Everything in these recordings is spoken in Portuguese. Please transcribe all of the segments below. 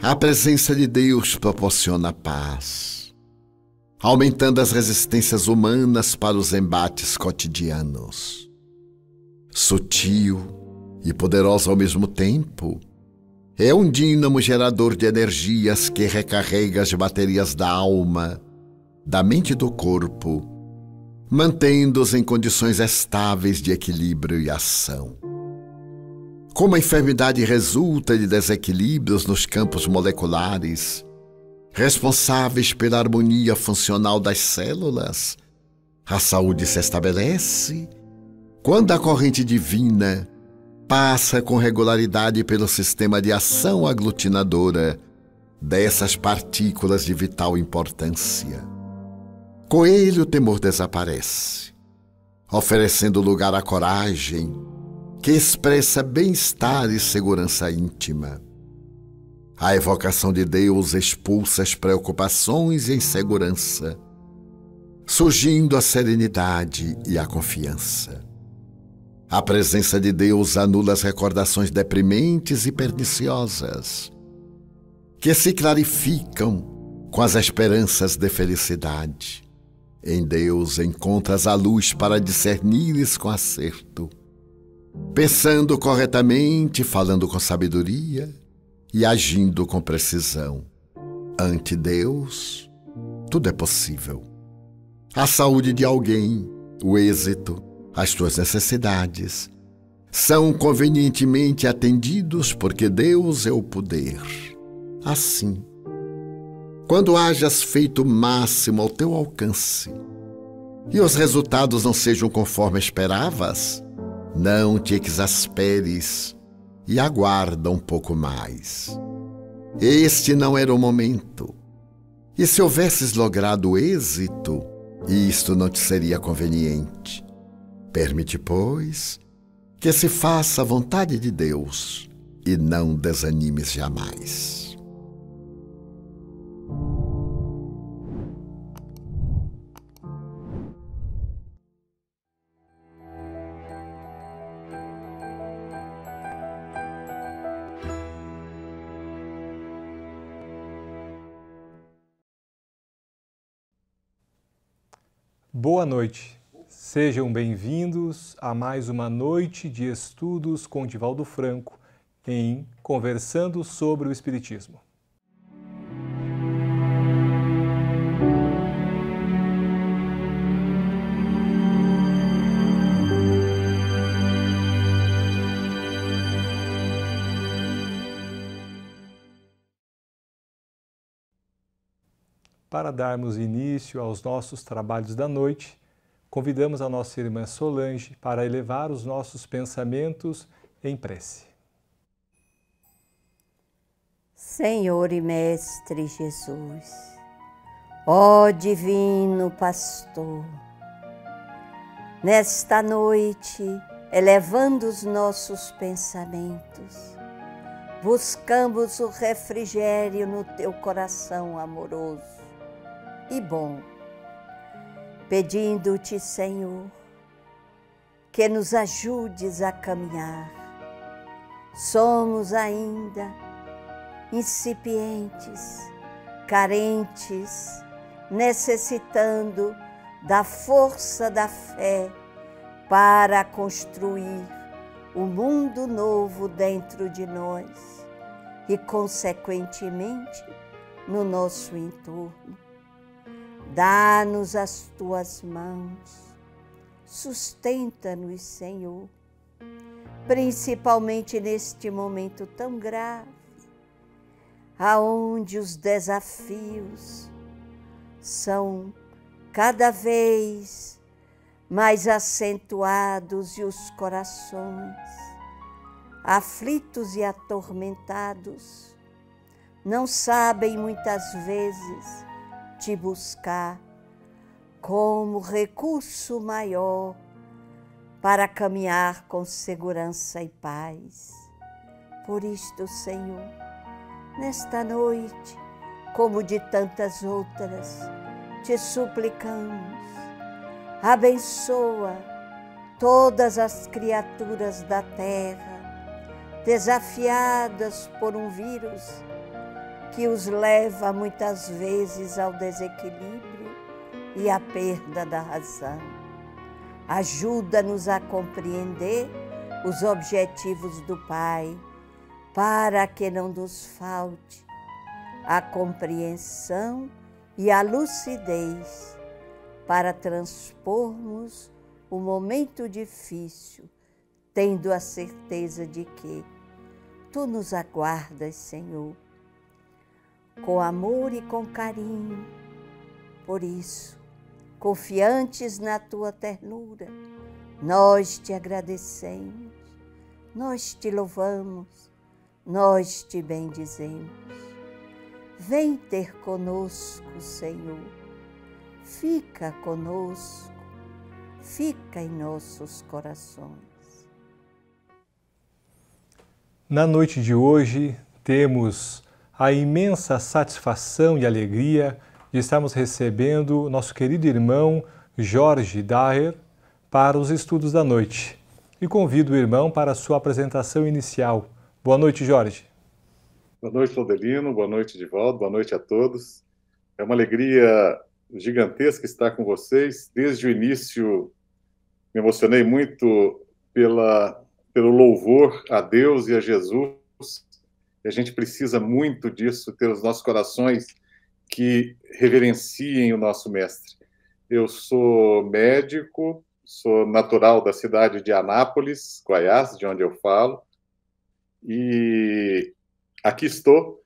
A presença de Deus proporciona paz, aumentando as resistências humanas para os embates cotidianos. Sutil e poderosa ao mesmo tempo, é um dínamo gerador de energias que recarrega as baterias da alma, da mente e do corpo, mantendo-os em condições estáveis de equilíbrio e ação. Como a enfermidade resulta de desequilíbrios nos campos moleculares, responsáveis pela harmonia funcional das células, a saúde se estabelece quando a corrente divina passa com regularidade pelo sistema de ação aglutinadora dessas partículas de vital importância. Com ele o temor desaparece, oferecendo lugar à coragem, que expressa bem-estar e segurança íntima. A evocação de Deus expulsa as preocupações e a insegurança, surgindo a serenidade e a confiança. A presença de Deus anula as recordações deprimentes e perniciosas, que se clarificam com as esperanças de felicidade. Em Deus encontras a luz para discernires com acerto, pensando corretamente, falando com sabedoria e agindo com precisão. Ante Deus, tudo é possível. A saúde de alguém, o êxito, as tuas necessidades são convenientemente atendidos porque Deus é o poder. Assim, quando hajas feito o máximo ao teu alcance e os resultados não sejam conforme esperavas, não te exasperes e aguarda um pouco mais. Este não era o momento. E se houvesses logrado o êxito, isto não te seria conveniente. Permite, pois, que se faça a vontade de Deus e não desanimes jamais. Boa noite, sejam bem-vindos a mais uma noite de estudos com Divaldo Franco em Conversando sobre o Espiritismo. Para darmos início aos nossos trabalhos da noite, convidamos a nossa irmã Solange para elevar os nossos pensamentos em prece. Senhor e Mestre Jesus, ó Divino Pastor, nesta noite, elevando os nossos pensamentos, buscamos o refrigério no Teu coração amoroso e bom, pedindo-te, Senhor, que nos ajudes a caminhar. Somos ainda incipientes, carentes, necessitando da força da fé para construir o mundo novo dentro de nós e, consequentemente, no nosso entorno. Dá-nos as tuas mãos, sustenta-nos, Senhor, principalmente neste momento tão grave, aonde os desafios são cada vez mais acentuados e os corações, aflitos e atormentados, não sabem muitas vezes te buscar como recurso maior para caminhar com segurança e paz. Por isto, Senhor, nesta noite, como de tantas outras, te suplicamos, abençoa todas as criaturas da terra, desafiadas por um vírus que os leva muitas vezes ao desequilíbrio e à perda da razão. Ajuda-nos a compreender os objetivos do Pai, para que não nos falte a compreensão e a lucidez para transpormos o momento difícil, tendo a certeza de que Tu nos aguardas, Senhor, com amor e com carinho. Por isso, confiantes na Tua ternura, nós Te agradecemos, nós Te louvamos, nós Te bendizemos. Vem ter conosco, Senhor, fica conosco, fica em nossos corações. Na noite de hoje, temos a imensa satisfação e alegria de estarmos recebendo nosso querido irmão Jorge Daher para os estudos da noite. E convido o irmão para a sua apresentação inicial. Boa noite, Jorge. Boa noite, Laudelino. Boa noite, Divaldo. Boa noite a todos. É uma alegria gigantesca estar com vocês. Desde o início, me emocionei muito pelo louvor a Deus e a Jesus. E a gente precisa muito disso, ter os nossos corações que reverenciem o nosso Mestre. Eu sou médico, sou natural da cidade de Anápolis, Goiás, de onde eu falo, e aqui estou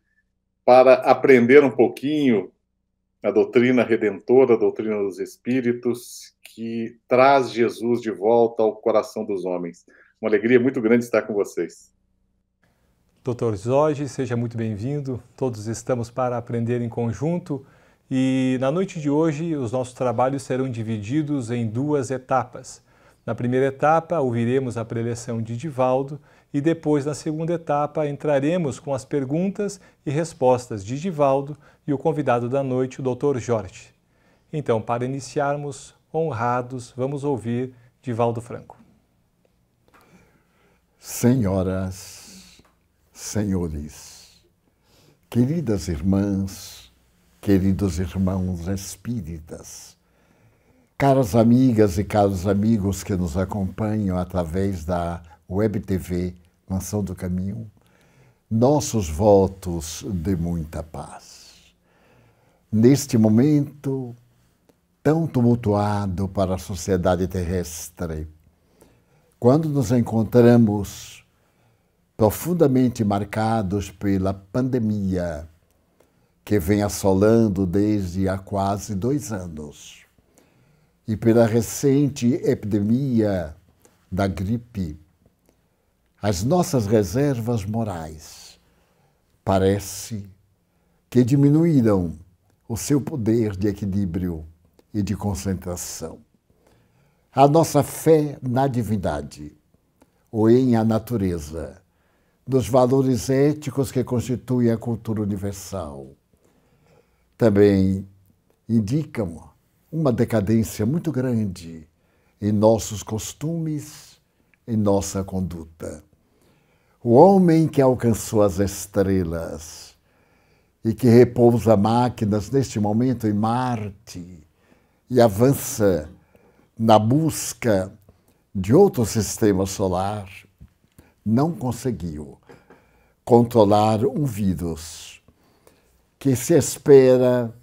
para aprender um pouquinho a doutrina redentora, a doutrina dos Espíritos, que traz Jesus de volta ao coração dos homens. Uma alegria muito grande estar com vocês. Dr. Jorge, seja muito bem-vindo. Todos estamos para aprender em conjunto e na noite de hoje os nossos trabalhos serão divididos em duas etapas. Na primeira etapa ouviremos a preleção de Divaldo e depois na segunda etapa entraremos com as perguntas e respostas de Divaldo e o convidado da noite, o Dr. Jorge. Então, para iniciarmos, honrados, vamos ouvir Divaldo Franco. Senhoras, senhores, queridas irmãs, queridos irmãos espíritas, caras amigas e caros amigos que nos acompanham através da Web TV Mansão do Caminho, nossos votos de muita paz. Neste momento tão tumultuado para a sociedade terrestre, quando nos encontramos profundamente marcados pela pandemia que vem assolando desde há quase 2 anos e pela recente epidemia da gripe, as nossas reservas morais parece que diminuíram o seu poder de equilíbrio e de concentração. A nossa fé na divindade, ou em a natureza, dos valores éticos que constituem a cultura universal, também indicam uma decadência muito grande em nossos costumes, em nossa conduta. O homem que alcançou as estrelas e que repousa máquinas neste momento em Marte e avança na busca de outro sistema solar, não conseguiu controlar um vírus que se espera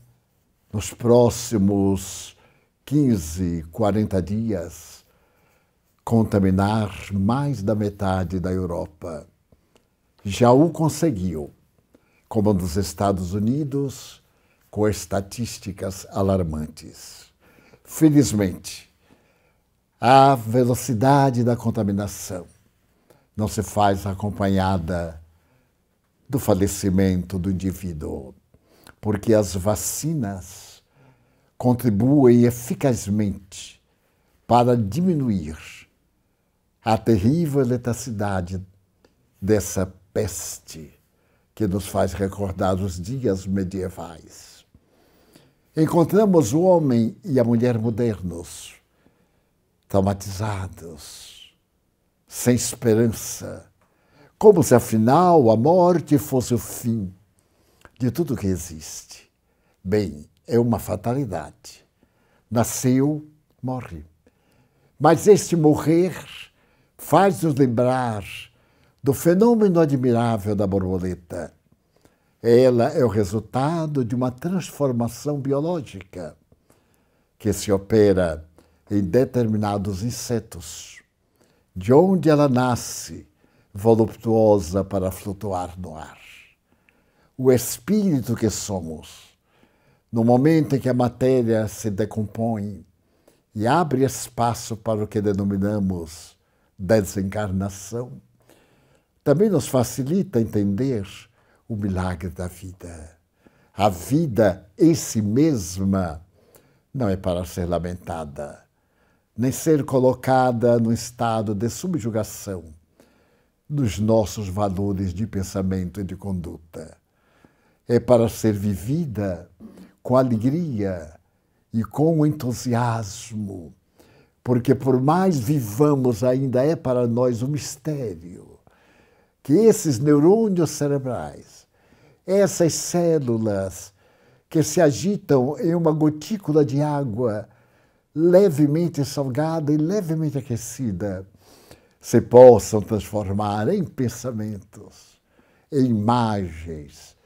nos próximos 15, 40 dias contaminar mais da metade da Europa. Já o conseguiu, como nos Estados Unidos, com estatísticas alarmantes. Felizmente, a velocidade da contaminação não se faz acompanhada do falecimento do indivíduo, porque as vacinas contribuem eficazmente para diminuir a terrível letalidade dessa peste que nos faz recordar os dias medievais. Encontramos o homem e a mulher modernos, traumatizados, sem esperança, como se afinal a morte fosse o fim de tudo que existe. Bem, é uma fatalidade. Nasceu, morre. Mas este morrer faz-nos lembrar do fenômeno admirável da borboleta. Ela é o resultado de uma transformação biológica que se opera em determinados insetos, de onde ela nasce, voluptuosa para flutuar no ar. O espírito que somos, no momento em que a matéria se decompõe e abre espaço para o que denominamos desencarnação, também nos facilita entender o milagre da vida. A vida em si mesma não é para ser lamentada, nem ser colocada no estado de subjugação dos nossos valores de pensamento e de conduta. É para ser vivida com alegria e com entusiasmo, porque por mais vivamos ainda é para nós um mistério que esses neurônios cerebrais, essas células que se agitam em uma gotícula de água levemente salgada e levemente aquecida, se possam transformar em pensamentos, em imagens,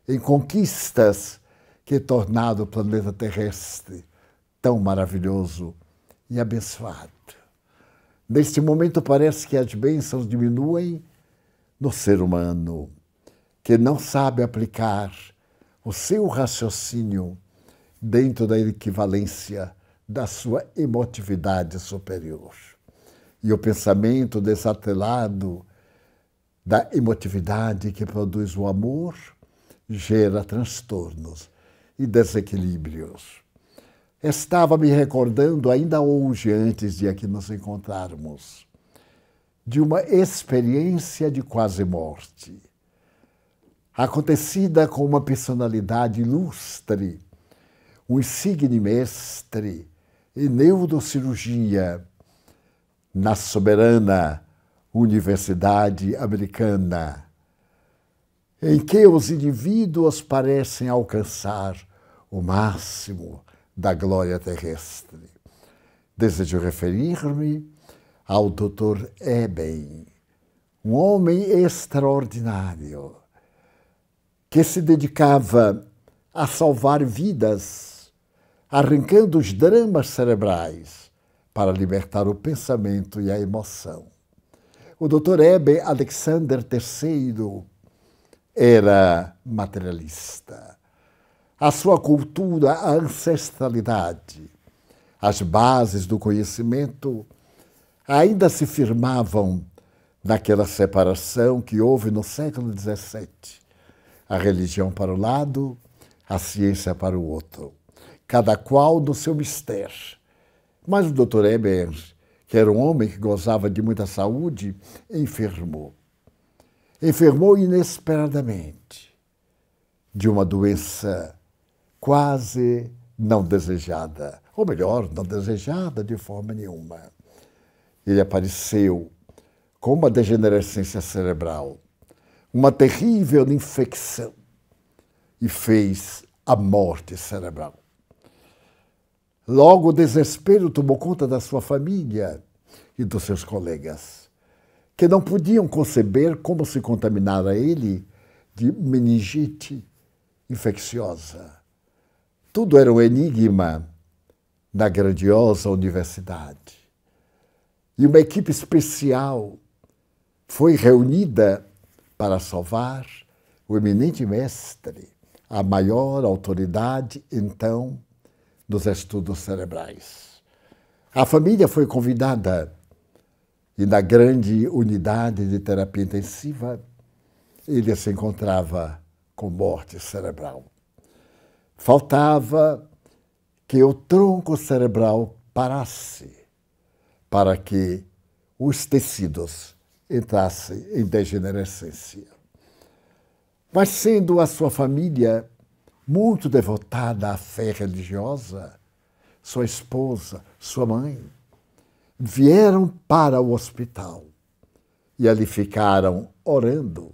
em conquistas que tornado o planeta terrestre tão maravilhoso e abençoado. Neste momento parece que as bênçãos diminuem no ser humano, que não sabe aplicar o seu raciocínio dentro da equivalência da sua emotividade superior. E o pensamento desatrelado da emotividade que produz o amor gera transtornos e desequilíbrios. Estava me recordando ainda hoje, antes de aqui nos encontrarmos, de uma experiência de quase morte, acontecida com uma personalidade ilustre, um insigne mestre em neurocirurgia na soberana Universidade Americana, em que os indivíduos parecem alcançar o máximo da glória terrestre. Desejo referir-me ao Dr. Eben, um homem extraordinário que se dedicava a salvar vidas, arrancando os dramas cerebrais para libertar o pensamento e a emoção. O Dr. Eben Alexander III era materialista. A sua cultura, a ancestralidade, as bases do conhecimento ainda se firmavam naquela separação que houve no século XVII. A religião para um lado, a ciência para o outro, cada qual no seu mistério. Mas o Dr. Eben, que era um homem que gozava de muita saúde, enfermou. Enfermou inesperadamente de uma doença quase não desejada, ou melhor, não desejada de forma nenhuma. Ele apareceu com uma degenerescência cerebral, uma terrível infecção, e fez a morte cerebral. Logo o desespero tomou conta da sua família e dos seus colegas, que não podiam conceber como se contaminara ele de meningite infecciosa. Tudo era um enigma na grandiosa universidade. E uma equipe especial foi reunida para salvar o eminente mestre, a maior autoridade, então, dos estudos cerebrais. A família foi convidada e na grande unidade de terapia intensiva ele se encontrava com morte cerebral. Faltava que o tronco cerebral parasse para que os tecidos entrassem em degenerescência. Mas sendo a sua família muito devotada à fé religiosa, sua esposa, sua mãe, vieram para o hospital e ali ficaram orando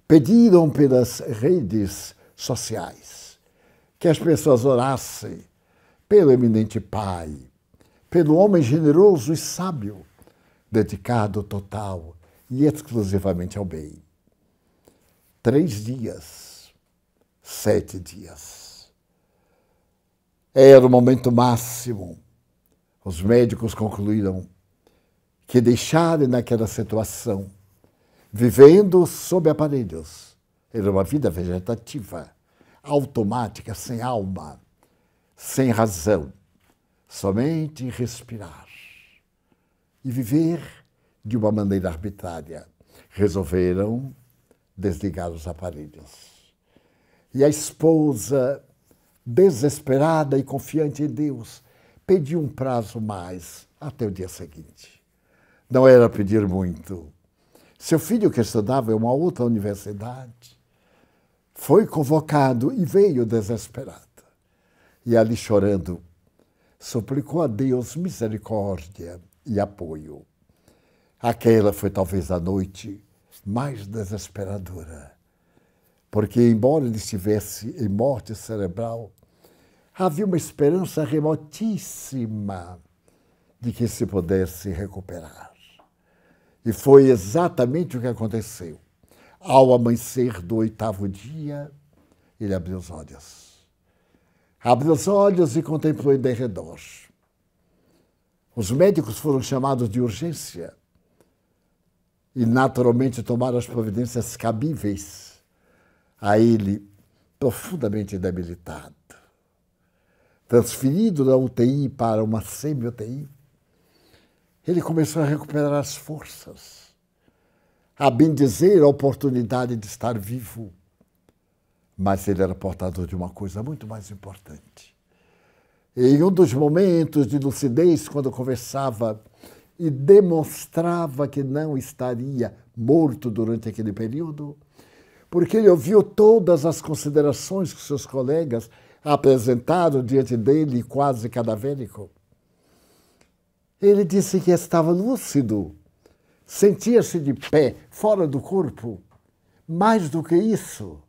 Pediram pelas redes sociais que as pessoas orassem pelo eminente pai, pelo homem generoso e sábio, dedicado total e exclusivamente ao bem. 3 dias, 7 dias. Era o momento máximo. Os médicos concluíram que deixarem naquela situação, vivendo sob aparelhos, era uma vida vegetativa, automática, sem alma, sem razão, somente respirar e viver de uma maneira arbitrária. Resolveram desligar os aparelhos. E a esposa, desesperada e confiante em Deus, pediu um prazo mais até o dia seguinte. Não era pedir muito. Seu filho, que estudava em uma outra universidade, foi convocado e veio desesperado. E ali, chorando, suplicou a Deus misericórdia e apoio. Aquela foi talvez a noite mais desesperadora, porque, embora ele estivesse em morte cerebral, havia uma esperança remotíssima de que se pudesse recuperar. E foi exatamente o que aconteceu. Ao amanhecer do 8º dia, ele abriu os olhos. Abriu os olhos e contemplou em derredor. Os médicos foram chamados de urgência e, naturalmente, tomaram as providências cabíveis a ele, profundamente debilitado. Transferido da UTI para uma semi-UTI, ele começou a recuperar as forças, a bendizer a oportunidade de estar vivo. Mas ele era portador de uma coisa muito mais importante. Em um dos momentos de lucidez, quando conversava e demonstrava que não estaria morto durante aquele período, porque ele ouviu todas as considerações que seus colegas apresentaram diante dele, quase cadavérico. Ele disse que estava lúcido, sentia-se de pé, fora do corpo. Mais do que isso,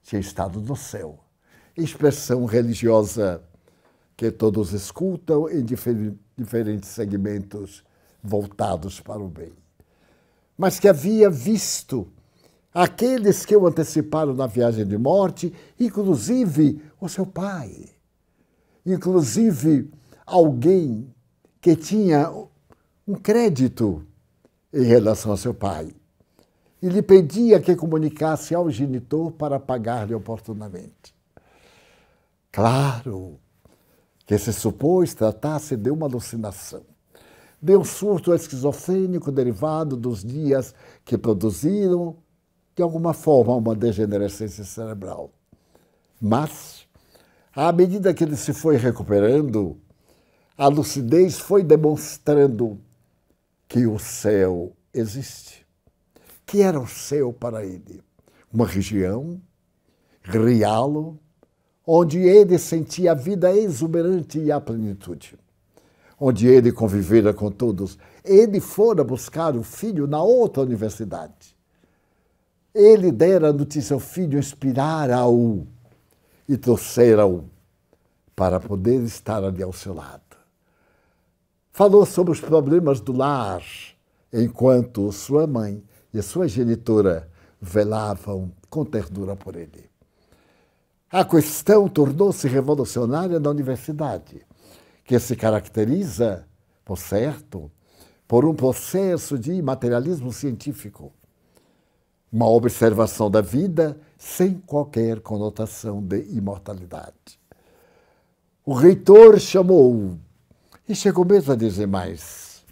tinha estado no céu. Expressão religiosa que todos escutam em diferentes segmentos voltados para o bem. Mas que havia visto aqueles que o anteciparam na viagem de morte, inclusive o seu pai, inclusive alguém que tinha um crédito em relação ao seu pai. E lhe pedia que comunicasse ao genitor para pagar-lhe oportunamente. Claro que se supôs tratar-se de uma alucinação, de um surto esquizofrênico derivado dos dias que produziram, de alguma forma, uma degenerescência cerebral. Mas, à medida que ele se foi recuperando, a lucidez foi demonstrando que o céu existe. Que era o céu para ele? Uma região real, onde ele sentia a vida exuberante e a plenitude, onde ele convivera com todos. Ele fora buscar o filho na outra universidade. Ele dera a notícia ao filho, inspirara-o e trouxera-o para poder estar ali ao seu lado. Falou sobre os problemas do lar, enquanto sua mãe e sua genitora velavam com ternura por ele. A questão tornou-se revolucionária na universidade, que se caracteriza, por certo, por um processo de materialismo científico, uma observação da vida sem qualquer conotação de imortalidade. O reitor chamou-o e chegou mesmo a dizer mais.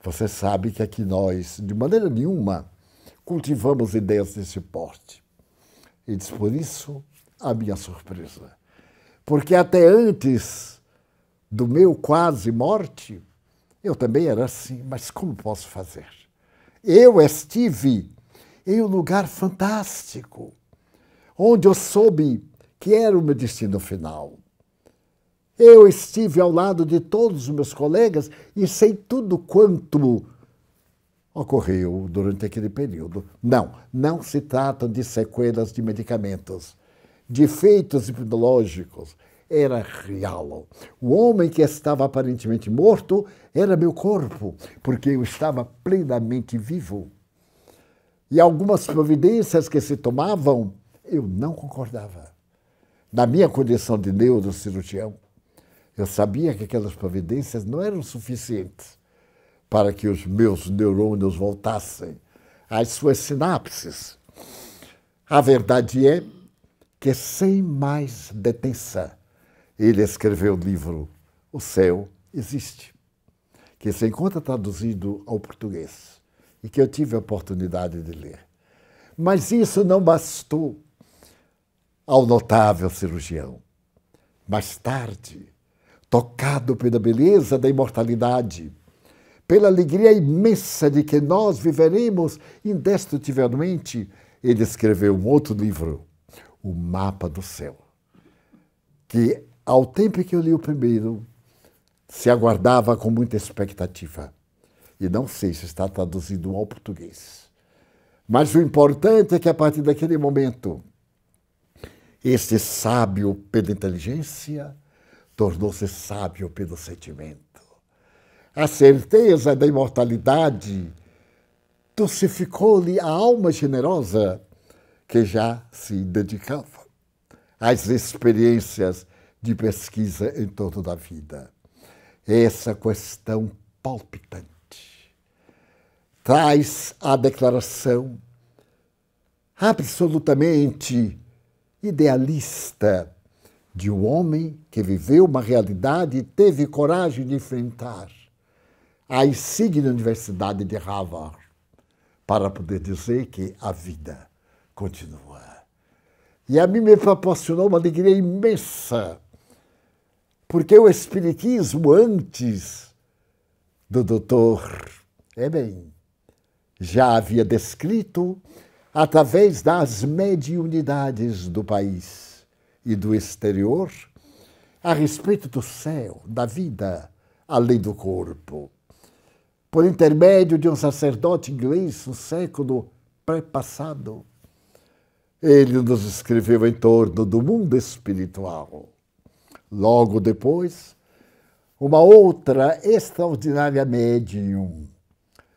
Você sabe que aqui nós, de maneira nenhuma, cultivamos ideias desse porte. E diz, por isso, a minha surpresa. Porque até antes do meu quase morte, eu também era assim, mas como posso fazer? Eu estive em um lugar fantástico, onde eu soube que era o meu destino final. Eu estive ao lado de todos os meus colegas e sei tudo quanto ocorreu durante aquele período. Não se tratam de sequelas de medicamentos, de efeitos hipnológicos. Era real. O homem que estava aparentemente morto era meu corpo, porque eu estava plenamente vivo. E algumas providências que se tomavam, eu não concordava. Na minha condição de neurocirurgião, eu sabia que aquelas providências não eram suficientes para que os meus neurônios voltassem às suas sinapses. A verdade é que, sem mais detenção, ele escreveu o livro O Céu Existe, que se encontra traduzido ao português e que eu tive a oportunidade de ler. Mas isso não bastou ao notável cirurgião. Mais tarde, tocado pela beleza da imortalidade, pela alegria imensa de que nós viveremos indestutivelmente, ele escreveu um outro livro, O Mapa do Céu, que, ao tempo que eu li o primeiro, se aguardava com muita expectativa. E não sei se está traduzido ao português. Mas o importante é que, a partir daquele momento, este sábio pela inteligência tornou-se sábio pelo sentimento. A certeza da imortalidade dulcificou-lhe a alma generosa que já se dedicava às experiências de pesquisa em torno da vida. Essa questão palpitante traz a declaração absolutamente idealista de um homem que viveu uma realidade e teve coragem de enfrentar a insigne Universidade de Harvard para poder dizer que a vida continua. E a mim me proporcionou uma alegria imensa, porque o Espiritismo, antes do doutor Eben, já havia descrito, através das mediunidades do país e do exterior, a respeito do céu, da vida, além do corpo. Por intermédio de um sacerdote inglês no século pré-passado, ele nos escreveu em torno do mundo espiritual. Logo depois, uma outra extraordinária médium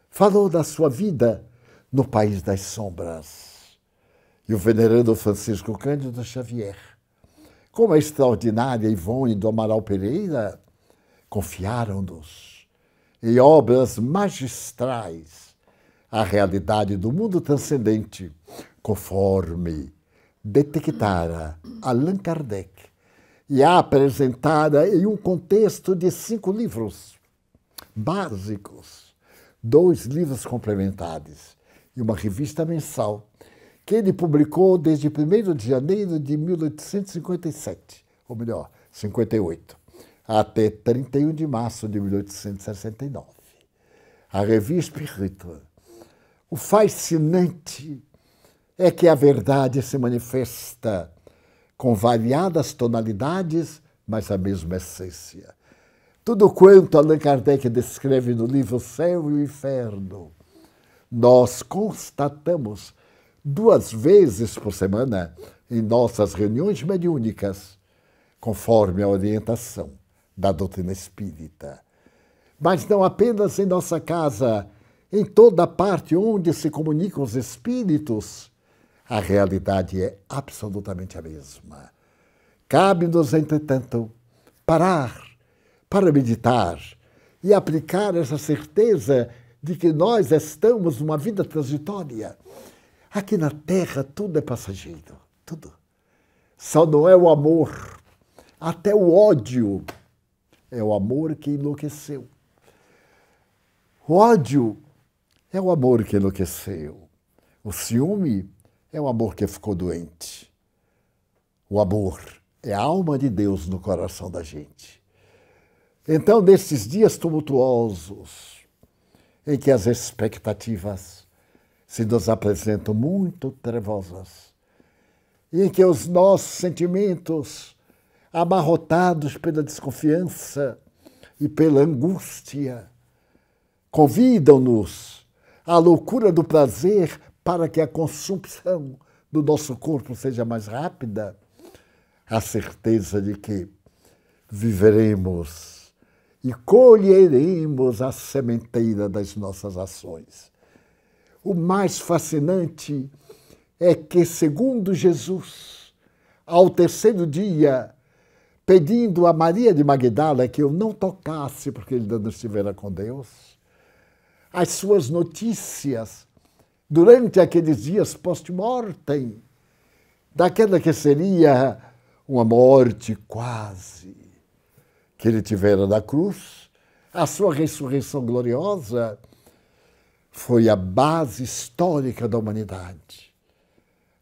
falou da sua vida no País das Sombras. E o venerando Francisco Cândido Xavier, como a extraordinária Ivone do Amaral Pereira, confiaram-nos em obras magistrais a realidade do mundo transcendente, conforme detectara Allan Kardec e a apresentada em um contexto de 5 livros básicos, 2 livros complementares e uma revista mensal que ele publicou desde 1º de janeiro de 1857, ou melhor, 58, até 31 de março de 1869. A revista Espírita. O fascinante é que a verdade se manifesta com variadas tonalidades, mas a mesma essência. Tudo quanto Allan Kardec descreve no livro Céu e o Inferno, nós constatamos 2 vezes por semana em nossas reuniões mediúnicas, conforme a orientação da doutrina espírita. Mas não apenas em nossa casa, em toda parte onde se comunicam os espíritos, a realidade é absolutamente a mesma. Cabe-nos, entretanto, parar para meditar e aplicar essa certeza de que nós estamos numa vida transitória. Aqui na Terra tudo é passageiro, tudo. Só não é o amor, até o ódio é o amor que enlouqueceu. O ódio é o amor que enlouqueceu. O ciúme é o amor que ficou doente. O amor é a alma de Deus no coração da gente. Então, nesses dias tumultuosos, em que as expectativas se nos apresentam muito trevosas, e em que os nossos sentimentos, amarrotados pela desconfiança e pela angústia, convidam-nos a loucura do prazer para que a consumpção do nosso corpo seja mais rápida, a certeza de que viveremos e colheremos a sementeira das nossas ações. O mais fascinante é que, segundo Jesus, ao terceiro dia, pedindo a Maria de Magdala que eu não tocasse porque ele ainda não estivera com Deus, as suas notícias durante aqueles dias post-mortem, daquela que seria uma morte quase que ele tivera na cruz, a sua ressurreição gloriosa foi a base histórica da humanidade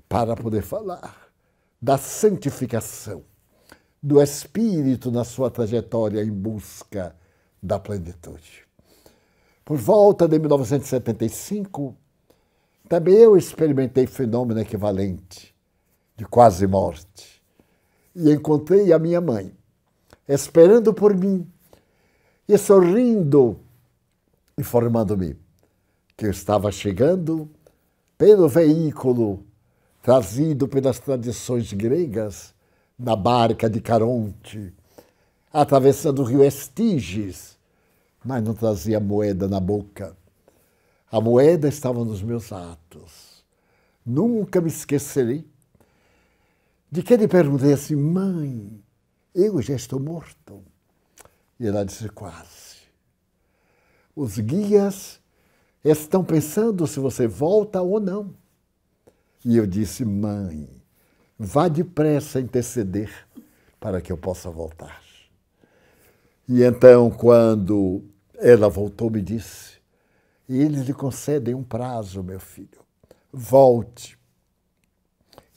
para poder falar da santificação do Espírito na sua trajetória em busca da plenitude. Por volta de 1975, também eu experimentei fenômeno equivalente de quase morte e encontrei a minha mãe esperando por mim e sorrindo, informando-me que eu estava chegando pelo veículo trazido pelas tradições gregas na barca de Caronte, atravessando o rio Estígies, mas não trazia moeda na boca. A moeda estava nos meus atos. Nunca me esquecerei de que ele perguntei assim: mãe, eu já estou morto? E ela disse: quase. Os guias estão pensando se você volta ou não. E eu disse: mãe, vá depressa interceder para que eu possa voltar. E então, quando ela voltou, me disse: eles lhe concedem um prazo, meu filho. Volte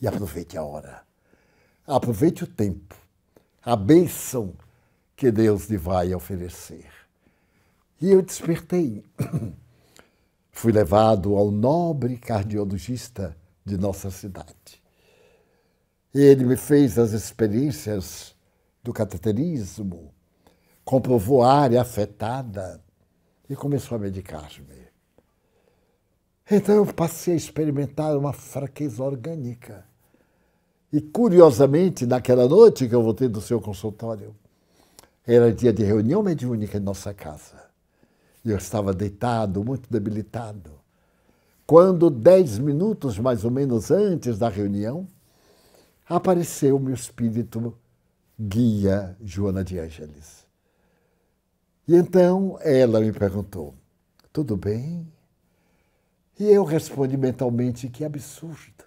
e aproveite a hora. Aproveite o tempo, a bênção que Deus lhe vai oferecer. E eu despertei. Fui levado ao nobre cardiologista de nossa cidade. Ele me fez as experiências do cateterismo, comprovou a área afetada e começou a medicar-me. Então eu passei a experimentar uma fraqueza orgânica. E, curiosamente, naquela noite que eu voltei do seu consultório, era dia de reunião mediúnica em nossa casa. E eu estava deitado, muito debilitado. Quando, 10 minutos mais ou menos antes da reunião, apareceu o meu espírito guia, Joana de Ângeles. E então ela me perguntou: tudo bem? E eu respondi mentalmente: que absurdo.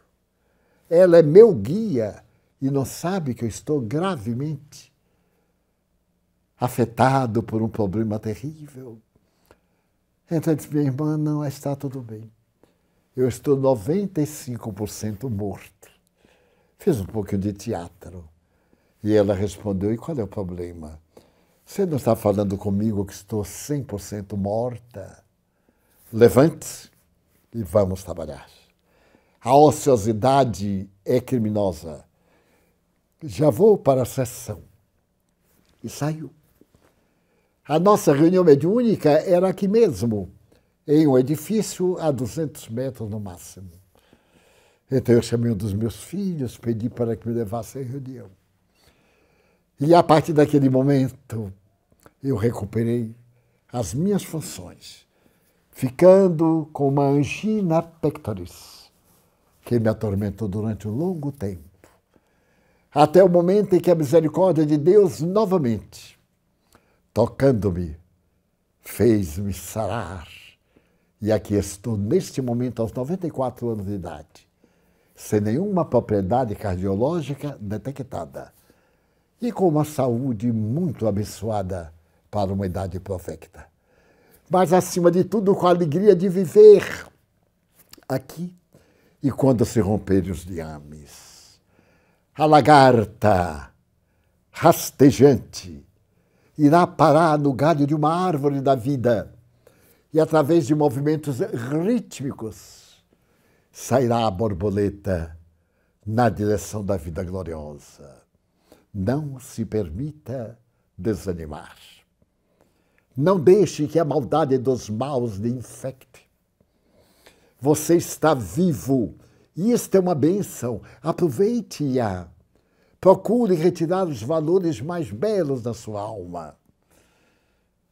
Ela é meu guia e não sabe que eu estou gravemente afetado por um problema terrível. Então eu disse: minha irmã, não está tudo bem. Eu estou 95% morto. Fiz um pouquinho de teatro. E ela respondeu: e qual é o problema? Você não está falando comigo que estou 100% morta? Levante-se e vamos trabalhar. A ociosidade é criminosa. Já vou para a sessão. E saiu. A nossa reunião mediúnica era aqui mesmo, em um edifício a 200 metros no máximo. Então eu chamei um dos meus filhos, pedi para que me levasse à reunião. E a partir daquele momento, eu recuperei as minhas funções, ficando com uma angina pectoris, que me atormentou durante um longo tempo, até o momento em que a misericórdia de Deus, novamente, tocando-me, fez-me sarar. E aqui estou, neste momento, aos 94 anos de idade, sem nenhuma propriedade cardiológica detectada e com uma saúde muito abençoada para uma idade profética. Mas, acima de tudo, com a alegria de viver aqui e quando se romperem os liames. A lagarta rastejante irá parar no galho de uma árvore da vida e, através de movimentos rítmicos, sairá a borboleta na direção da vida gloriosa. Não se permita desanimar. Não deixe que a maldade dos maus lhe infecte. Você está vivo. E isto é uma bênção. Aproveite-a. Procure retirar os valores mais belos da sua alma.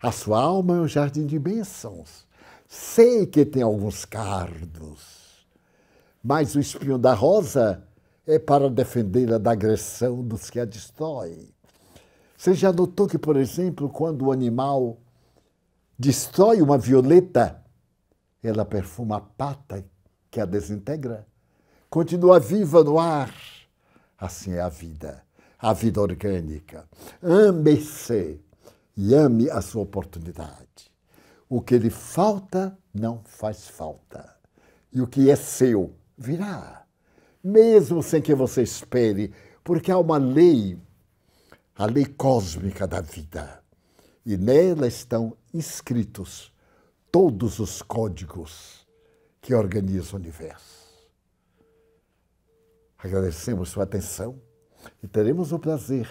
A sua alma é um jardim de bênçãos. Sei que tem alguns cardos, mas o espinho da rosa é para defendê-la da agressão dos que a destroem. Você já notou que, por exemplo, quando o animal destrói uma violeta, ela perfuma a pata que a desintegra? Continua viva no ar. Assim é a vida orgânica. Ame-se e ame a sua oportunidade. O que lhe falta, não faz falta. E o que é seu, virá. Mesmo sem que você espere, porque há uma lei, a lei cósmica da vida. E nela estão inscritos todos os códigos que organizam o universo. Agradecemos sua atenção e teremos o prazer,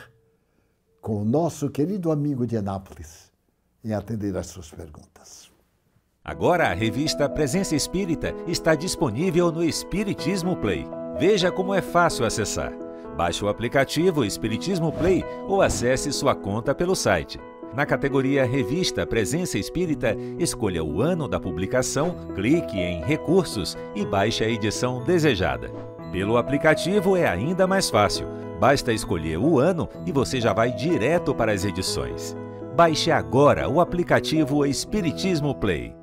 com o nosso querido amigo de Anápolis, em atender às suas perguntas. Agora a revista Presença Espírita está disponível no Espiritismo Play. Veja como é fácil acessar. Baixe o aplicativo Espiritismo Play ou acesse sua conta pelo site. Na categoria Revista Presença Espírita, escolha o ano da publicação, clique em Recursos e baixe a edição desejada. Pelo aplicativo é ainda mais fácil. Basta escolher o ano e você já vai direto para as edições. Baixe agora o aplicativo Espiritismo Play.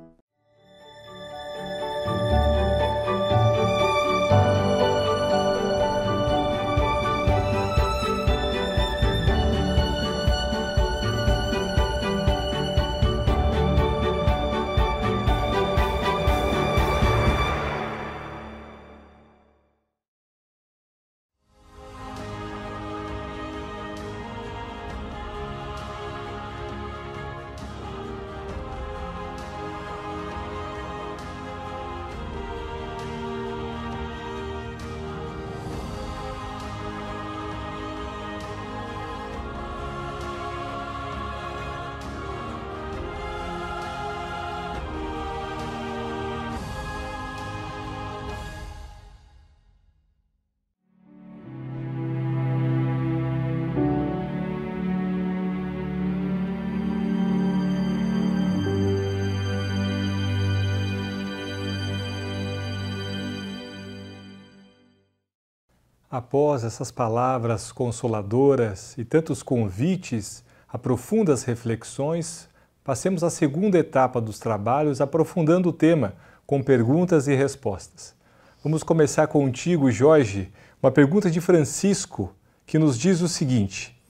Após essas palavras consoladoras e tantos convites a profundas reflexões, passemos à segunda etapa dos trabalhos, aprofundando o tema com perguntas e respostas. Vamos começar contigo, Jorge, uma pergunta de Francisco, que nos diz o seguinte: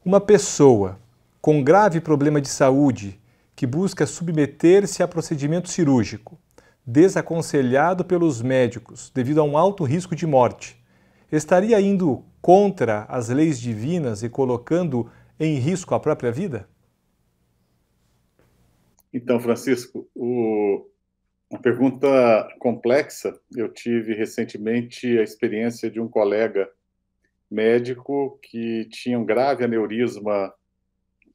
uma pessoa com grave problema de saúde que busca submeter-se a procedimento cirúrgico, desaconselhado pelos médicos devido a um alto risco de morte, estaria indo contra as leis divinas e colocando em risco a própria vida? Então, Francisco, uma pergunta complexa. Eu tive recentemente a experiência de um colega médico que tinha um grave aneurisma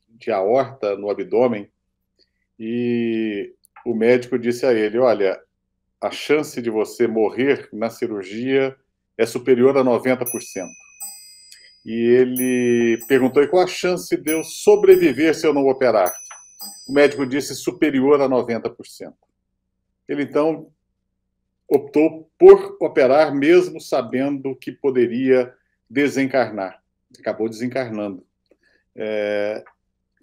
de aorta no abdômen e o médico disse a ele: olha, a chance de você morrer na cirurgia é superior a 90%. E ele perguntou: e qual a chance de eu sobreviver se eu não operar? O médico disse: superior a 90%. Ele, então, optou por operar, mesmo sabendo que poderia desencarnar. Acabou desencarnando.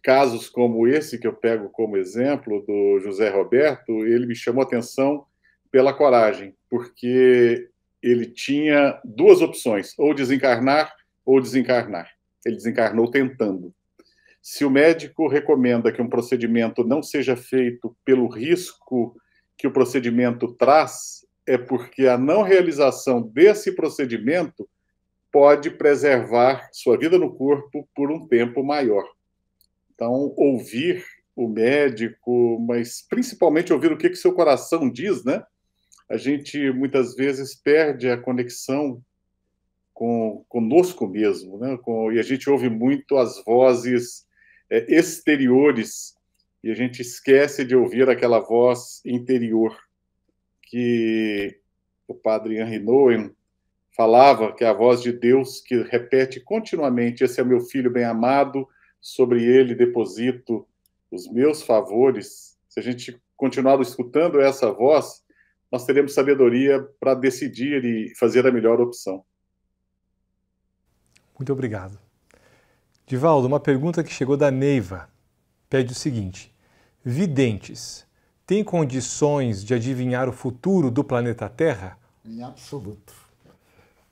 Casos como esse, que eu pego como exemplo, do José Roberto, ele me chamou a atenção pela coragem, porque ele tinha duas opções: ou desencarnar ou desencarnar. Ele desencarnou tentando. Se o médico recomenda que um procedimento não seja feito pelo risco que o procedimento traz, é porque a não realização desse procedimento pode preservar sua vida no corpo por um tempo maior. Então, ouvir o médico, mas principalmente ouvir o que seu coração diz, né? A gente muitas vezes perde a conexão conosco mesmo, né? E a gente ouve muito as vozes exteriores e a gente esquece de ouvir aquela voz interior, que o padre Henri Nouwen falava, que é a voz de Deus que repete continuamente: esse é o meu filho bem-amado, sobre ele deposito os meus favores. Se a gente continuar escutando essa voz, nós teremos sabedoria para decidir e fazer a melhor opção. Muito obrigado. Divaldo, uma pergunta que chegou da Neiva. Pede o seguinte: videntes têm condições de adivinhar o futuro do planeta Terra? Em absoluto.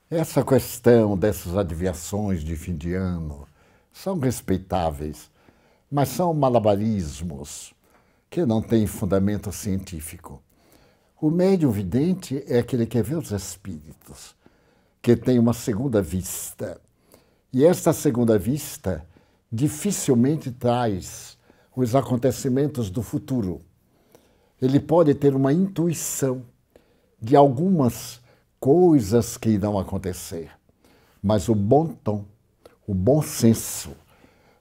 Essa questão dessas adivinhações de fim de ano são respeitáveis, mas são malabarismos que não têm fundamento científico. O médium vidente é aquele que vê os espíritos, que tem uma segunda vista. E esta segunda vista dificilmente traz os acontecimentos do futuro. Ele pode ter uma intuição de algumas coisas que irão acontecer, mas o bom tom, o bom senso,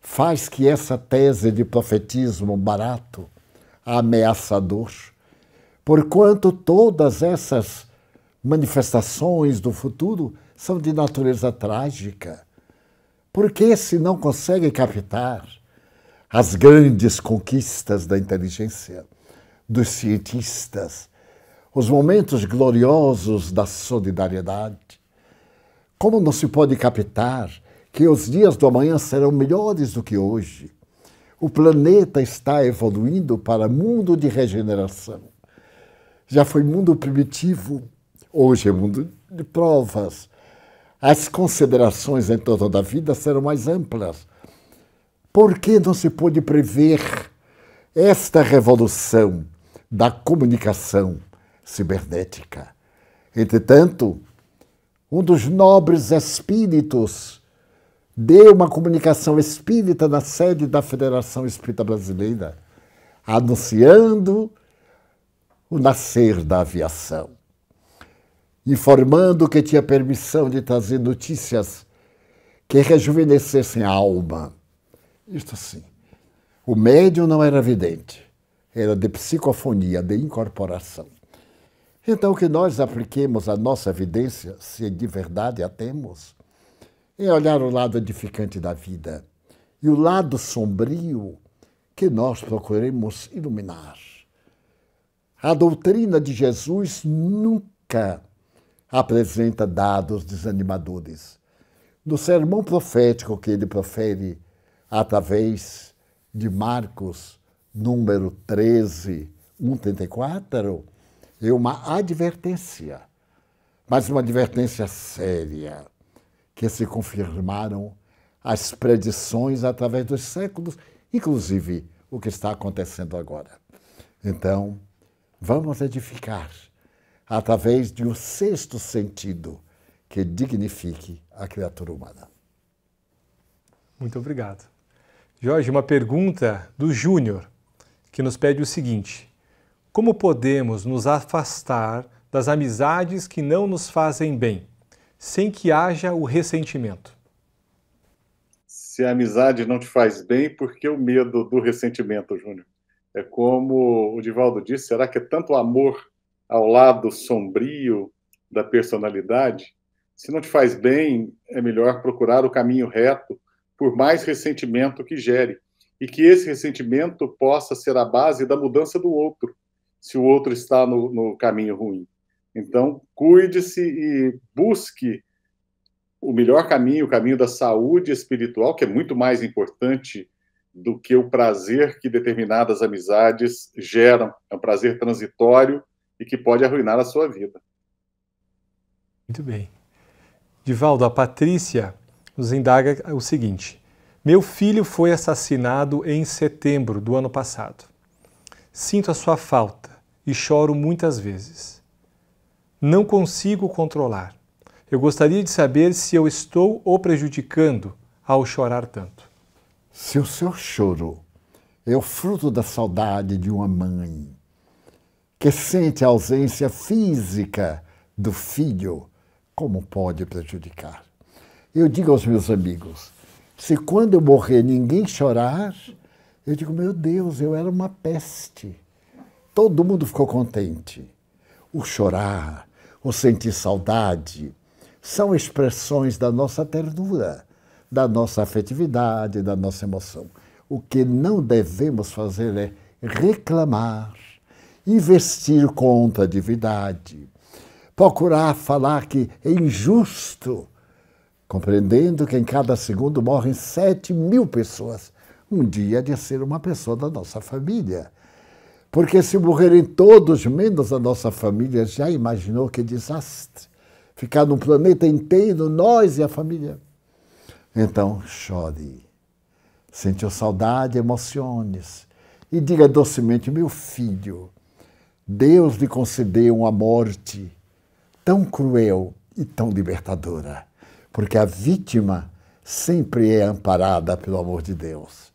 faz que essa tese de profetismo barato, ameaçador, porquanto todas essas manifestações do futuro são de natureza trágica. Porque se não consegue captar as grandes conquistas da inteligência, dos cientistas, os momentos gloriosos da solidariedade, como não se pode captar que os dias do amanhã serão melhores do que hoje? O planeta está evoluindo para mundo de regeneração. Já foi mundo primitivo, hoje é mundo de provas. As considerações em torno da vida serão mais amplas. Por que não se pôde prever esta revolução da comunicação cibernética? Entretanto, um dos nobres espíritos deu uma comunicação espírita na sede da Federação Espírita Brasileira, anunciando o nascer da aviação, informando que tinha permissão de trazer notícias que rejuvenescessem a alma. Isto assim, o médium não era vidente, era de psicofonia, de incorporação. Então, que nós apliquemos a nossa evidência, se de verdade a temos, é olhar o lado edificante da vida e o lado sombrio que nós procuremos iluminar. A doutrina de Jesus nunca apresenta dados desanimadores. No sermão profético que ele profere através de Marcos, número 13, 134, é uma advertência, mas uma advertência séria, que se confirmaram as predições através dos séculos, inclusive o que está acontecendo agora. Então, vamos edificar através de um sexto sentido que dignifique a criatura humana. Muito obrigado. Jorge, uma pergunta do Júnior, que nos pede o seguinte: como podemos nos afastar das amizades que não nos fazem bem, sem que haja o ressentimento? Se a amizade não te faz bem, por que o medo do ressentimento, Júnior? É como o Divaldo disse, será que é tanto amor ao lado sombrio da personalidade? Se não te faz bem, é melhor procurar o caminho reto, por mais ressentimento que gere. E que esse ressentimento possa ser a base da mudança do outro, se o outro está no caminho ruim. Então, cuide-se e busque o melhor caminho, o caminho da saúde espiritual, que é muito mais importante do que o prazer que determinadas amizades geram. É um prazer transitório e que pode arruinar a sua vida. Muito bem. Divaldo, a Patrícia nos indaga o seguinte: meu filho foi assassinado em setembro do ano passado. Sinto a sua falta e choro muitas vezes. Não consigo controlar. Eu gostaria de saber se eu estou o prejudicando ao chorar tanto. Se o seu choro é o fruto da saudade de uma mãe que sente a ausência física do filho, como pode prejudicar? Eu digo aos meus amigos, se quando eu morrer ninguém chorar, eu digo, meu Deus, eu era uma peste. Todo mundo ficou contente. O chorar, o sentir saudade, são expressões da nossa ternura, da nossa afetividade, da nossa emoção. O que não devemos fazer é reclamar, investir contra a divindade, procurar falar que é injusto, compreendendo que em cada segundo morrem 7.000 pessoas. Um dia há de ser uma pessoa da nossa família. Porque se morrerem todos menos a nossa família, já imaginou que desastre? Ficar num planeta inteiro, nós e a família. Então, chore. Sentiu saudade, emocione-se. E diga docemente, meu filho, Deus lhe concedeu uma morte tão cruel e tão libertadora. Porque a vítima sempre é amparada pelo amor de Deus.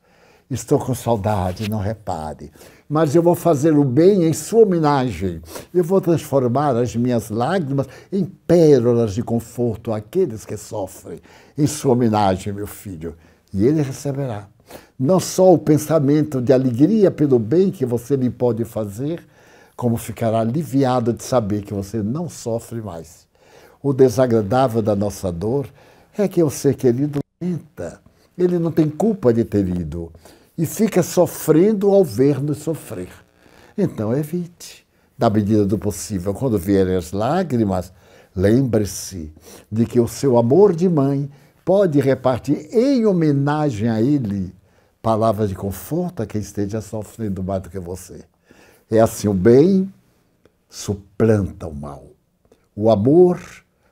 Estou com saudade, não repare. Mas eu vou fazer o bem em sua homenagem. Eu vou transformar as minhas lágrimas em pérolas de conforto àqueles que sofrem. Em sua homenagem, meu filho. E ele receberá não só o pensamento de alegria pelo bem que você lhe pode fazer, como ficará aliviado de saber que você não sofre mais. O desagradável da nossa dor é que o ser querido lamenta. Ele não tem culpa de ter ido e fica sofrendo ao ver-nos sofrer. Então evite, na medida do possível, quando vierem as lágrimas, lembre-se de que o seu amor de mãe pode repartir em homenagem a ele palavras de conforto a quem esteja sofrendo mais do que você. É assim, o bem suplanta o mal. O amor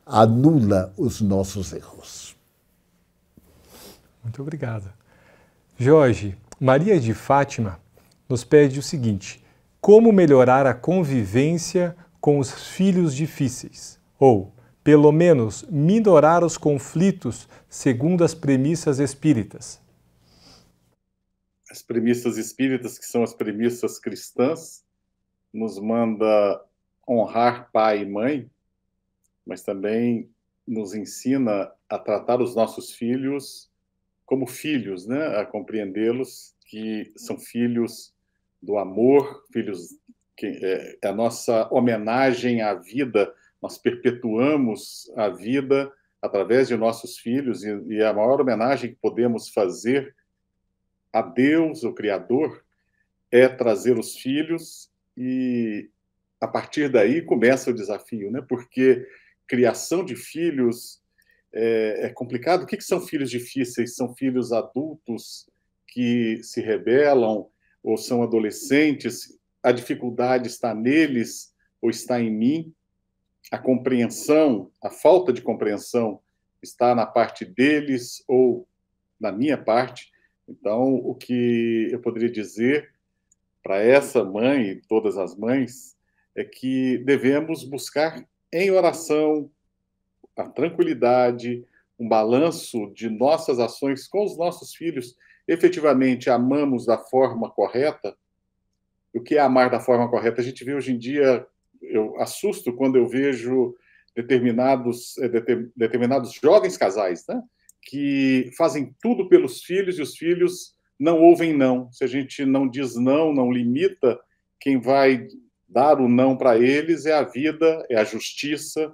anula os nossos erros. Muito obrigado. Jorge, Maria de Fátima nos pede o seguinte: como melhorar a convivência com os filhos difíceis? Ou, pelo menos, minorar os conflitos segundo as premissas espíritas? As premissas espíritas, que são as premissas cristãs, nos manda honrar pai e mãe, mas também nos ensina a tratar os nossos filhos como filhos, né? A compreendê-los que são filhos do amor, filhos que é a nossa homenagem à vida. Nós perpetuamos a vida através de nossos filhos e a maior homenagem que podemos fazer a Deus, o Criador, é trazer os filhos e a partir daí começa o desafio, né? Porque criação de filhos é complicado. O que são filhos difíceis? São filhos adultos que se rebelam ou são adolescentes? A dificuldade está neles ou está em mim? A compreensão, a falta de compreensão está na parte deles ou na minha parte? Então, o que eu poderia dizer para essa mãe e todas as mães é que devemos buscar em oração a tranquilidade, um balanço de nossas ações com os nossos filhos. Efetivamente amamos da forma correta? O que é amar da forma correta? A gente vê hoje em dia, eu assusto quando eu vejo determinados jovens casais, né, que fazem tudo pelos filhos e os filhos não ouvem não. Se a gente não diz não, não limita, quem vai dar o não para eles é a vida, é a justiça,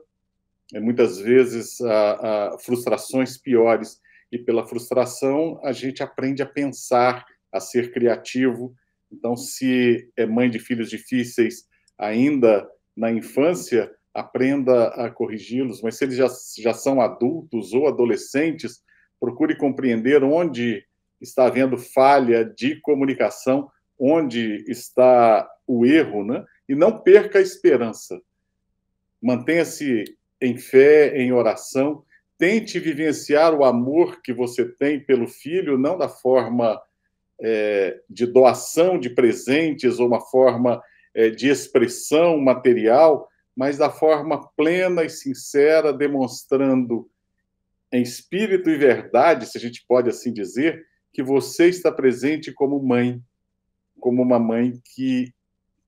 muitas vezes a frustrações piores. E pela frustração a gente aprende a pensar, a ser criativo. Então, se é mãe de filhos difíceis ainda na infância, aprenda a corrigi-los. Mas se eles já são adultos ou adolescentes, procure compreender onde está havendo falha de comunicação, onde está o erro, né? E não perca a esperança. Mantenha-se em fé, em oração, tente vivenciar o amor que você tem pelo filho, não da forma de doação de presentes ou uma forma de expressão material, mas da forma plena e sincera, demonstrando em espírito e verdade, se a gente pode assim dizer, que você está presente como mãe, como uma mãe que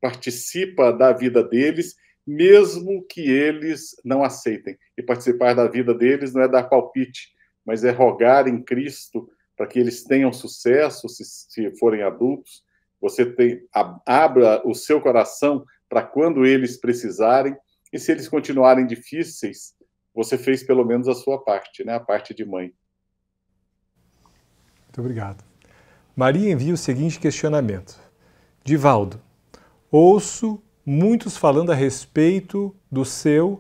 participa da vida deles, mesmo que eles não aceitem. E participar da vida deles não é dar palpite, mas é rogar em Cristo para que eles tenham sucesso, se forem adultos. Você abra o seu coração para quando eles precisarem, e se eles continuarem difíceis, você fez pelo menos a sua parte, né? A parte de mãe. Muito obrigado. Maria envia o seguinte questionamento. Divaldo, ouço muitos falando a respeito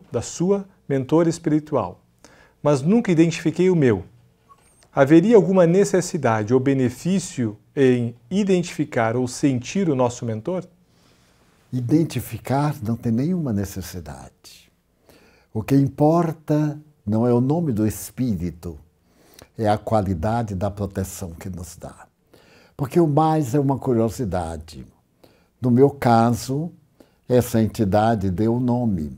da sua mentora espiritual, mas nunca identifiquei o meu. Haveria alguma necessidade ou benefício em identificar ou sentir o nosso mentor? Identificar não tem nenhuma necessidade. O que importa não é o nome do Espírito, é a qualidade da proteção que nos dá. Porque o mais é uma curiosidade. No meu caso, essa entidade deu o nome.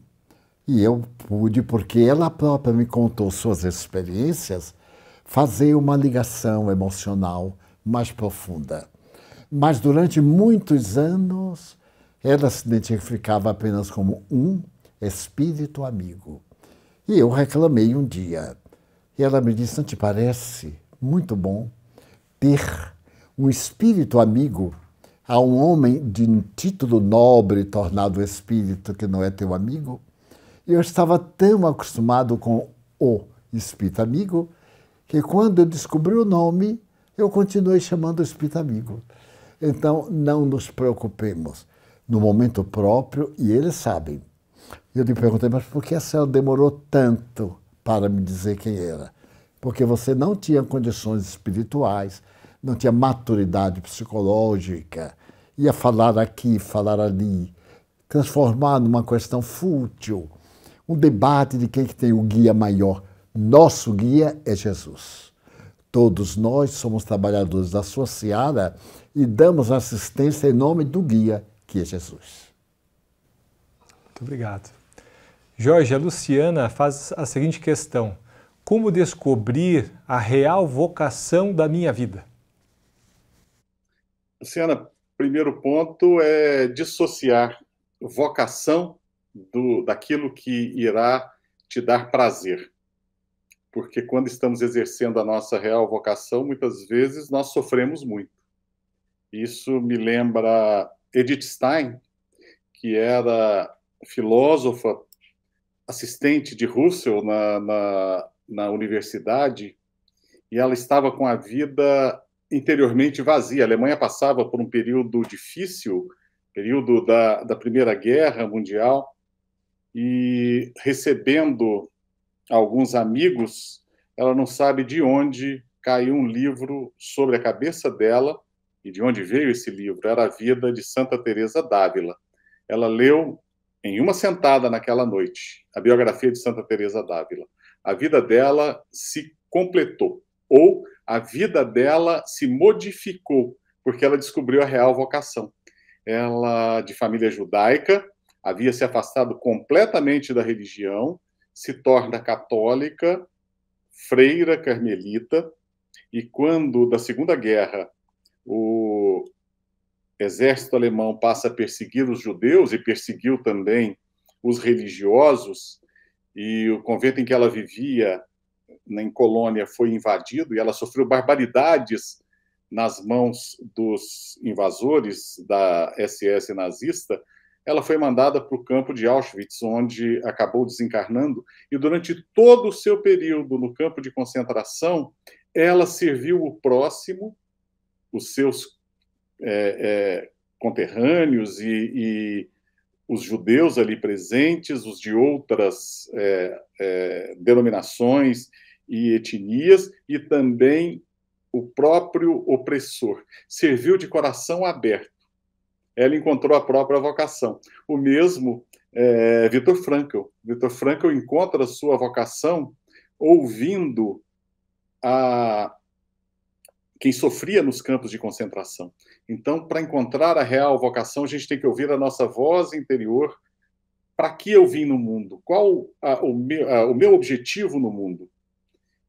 E eu pude, porque ela própria me contou suas experiências, fazer uma ligação emocional mais profunda. Mas durante muitos anos, ela se identificava apenas como um espírito amigo. E eu reclamei um dia. E ela me disse, não te parece muito bom ter um espírito amigo a um homem de um título nobre tornado espírito que não é teu amigo? E eu estava tão acostumado com o espírito amigo que quando eu descobri o nome, eu continuei chamando o espírito amigo. Então, não nos preocupemos. No momento próprio, e eles sabem. Eu lhe perguntei, mas por que a senhora demorou tanto para me dizer quem era? Porque você não tinha condições espirituais, não tinha maturidade psicológica, ia falar aqui, falar ali, transformar numa questão fútil, um debate de quem que tem o guia maior. Nosso guia é Jesus. Todos nós somos trabalhadores da sua seara e damos assistência em nome do guia, que é Jesus. Muito obrigado. Jorge, a Luciana faz a seguinte questão. Como descobrir a real vocação da minha vida? Luciana, primeiro ponto é dissociar vocação daquilo que irá te dar prazer. Porque quando estamos exercendo a nossa real vocação, muitas vezes nós sofremos muito. Isso me lembra Edith Stein, que era filósofa, assistente de Russell na universidade, e ela estava com a vida interiormente vazia. A Alemanha passava por um período difícil, período da Primeira Guerra Mundial, e recebendo alguns amigos, ela não sabe de onde caiu um livro sobre a cabeça dela, e de onde veio esse livro? Era a vida de Santa Teresa d'Ávila. Ela leu em uma sentada naquela noite a biografia de Santa Teresa d'Ávila. A vida dela se completou, ou a vida dela se modificou, porque ela descobriu a real vocação. Ela, de família judaica, havia se afastado completamente da religião, se torna católica, freira carmelita, e quando, da Segunda Guerra, o exército alemão passa a perseguir os judeus e perseguiu também os religiosos, e o convento em que ela vivia, em Colônia, foi invadido, e ela sofreu barbaridades nas mãos dos invasores da SS nazista. Ela foi mandada para o campo de Auschwitz, onde acabou desencarnando, e durante todo o seu período no campo de concentração, ela serviu o próximo, os seus conterrâneos e os judeus ali presentes, os de outras denominações e etnias, e também o próprio opressor. Serviu de coração aberto. Ela encontrou a própria vocação. O mesmo Viktor Frankl. Viktor Frankl encontra a sua vocação ouvindo quem sofria nos campos de concentração. Então, para encontrar a real vocação, a gente tem que ouvir a nossa voz interior. Para que eu vim no mundo? Qual o meu objetivo no mundo?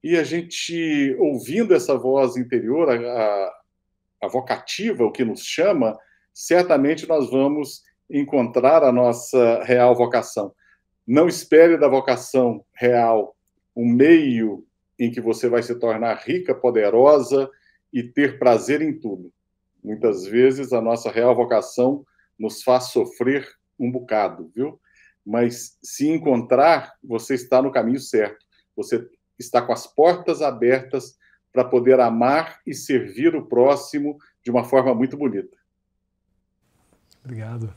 E a gente, ouvindo essa voz interior, a vocativa, o que nos chama, certamente nós vamos encontrar a nossa real vocação. Não espere da vocação real um meio em que você vai se tornar rica, poderosa e ter prazer em tudo. Muitas vezes a nossa real vocação nos faz sofrer um bocado, viu? Mas se encontrar, você está no caminho certo. Você está com as portas abertas para poder amar e servir o próximo de uma forma muito bonita. Obrigado.